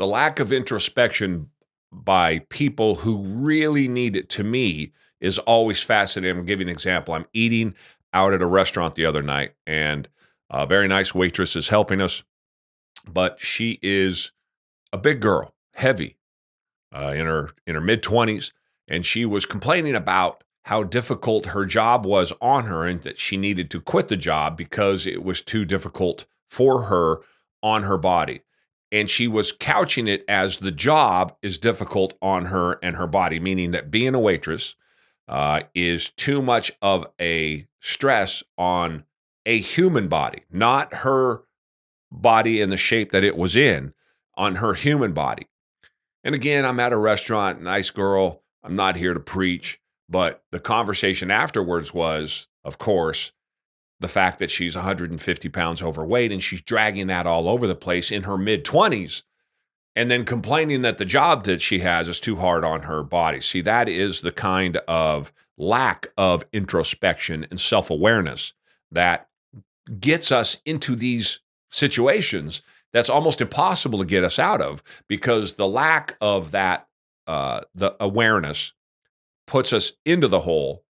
the lack of introspection by people who really need it, to me, is always fascinating. I'll give you an example. I'm eating out at a restaurant the other night, and a very nice waitress is helping us, but she is a big girl, heavy, in her mid-20s, and she was complaining about how difficult her job was on her and that she needed to quit the job because it was too difficult for her on her body. And she was couching it as the job is difficult on her and her body, meaning that being a waitress is too much of a stress on a human body, not her body in the shape that it was in, on her human body. And again, I'm at a restaurant, nice girl. I'm not here to preach, but the conversation afterwards was, of course, the fact that she's 150 pounds overweight and she's dragging that all over the place in her mid-20s and then complaining that the job that she has is too hard on her body. See, that is the kind of lack of introspection and self-awareness that gets us into these situations that's almost impossible to get us out of, because the lack of that, the awareness puts us into the hole.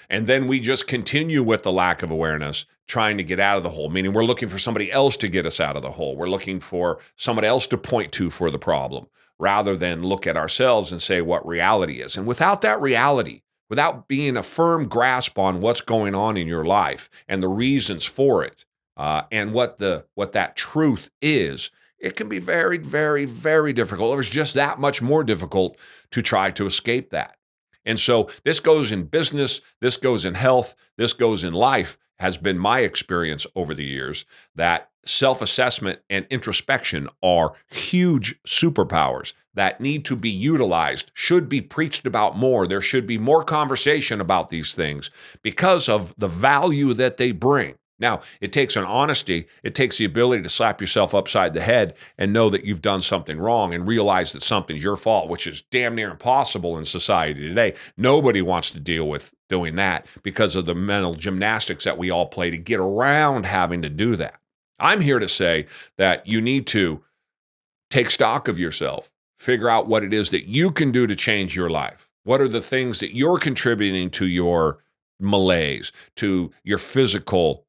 And then we just continue with the lack of awareness, trying to get out of the hole, meaning we're looking for somebody else to get us out of the hole. We're looking for somebody else to point to for the problem, rather than look at ourselves and say what reality is. And without that reality, without being a firm grasp on what's going on in your life and the reasons for it, and what that truth is, it can be very, very, very difficult. It was just that much more difficult to try to escape that. And so this goes in business, this goes in health, this goes in life, has been my experience over the years, that self-assessment and introspection are huge superpowers that need to be utilized, should be preached about more. There should be more conversation about these things because of the value that they bring. Now, it takes an honesty, it takes the ability to slap yourself upside the head and know that you've done something wrong and realize that something's your fault, which is damn near impossible in society today. Nobody wants to deal with doing that because of the mental gymnastics that we all play to get around having to do that. I'm here to say that you need to take stock of yourself, figure out what it is that you can do to change your life. What are the things that you're contributing to your malaise, to your physical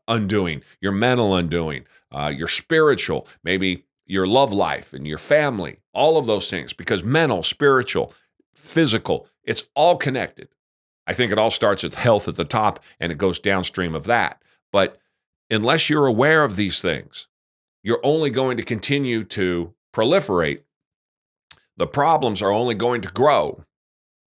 undoing, your mental undoing, your spiritual, maybe your love life and your family, all of those things, because mental, spiritual, physical, it's all connected. I think it all starts with health at the top and it goes downstream of that. But unless you're aware of these things, you're only going to continue to proliferate. The problems are only going to grow.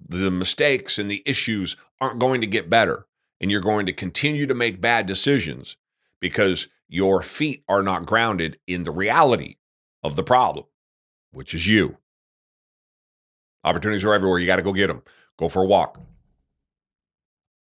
The mistakes and the issues aren't going to get better. And you're going to continue to make bad decisions because your feet are not grounded in the reality of the problem, which is you. Opportunities are everywhere. You got to go get them. Go for a walk.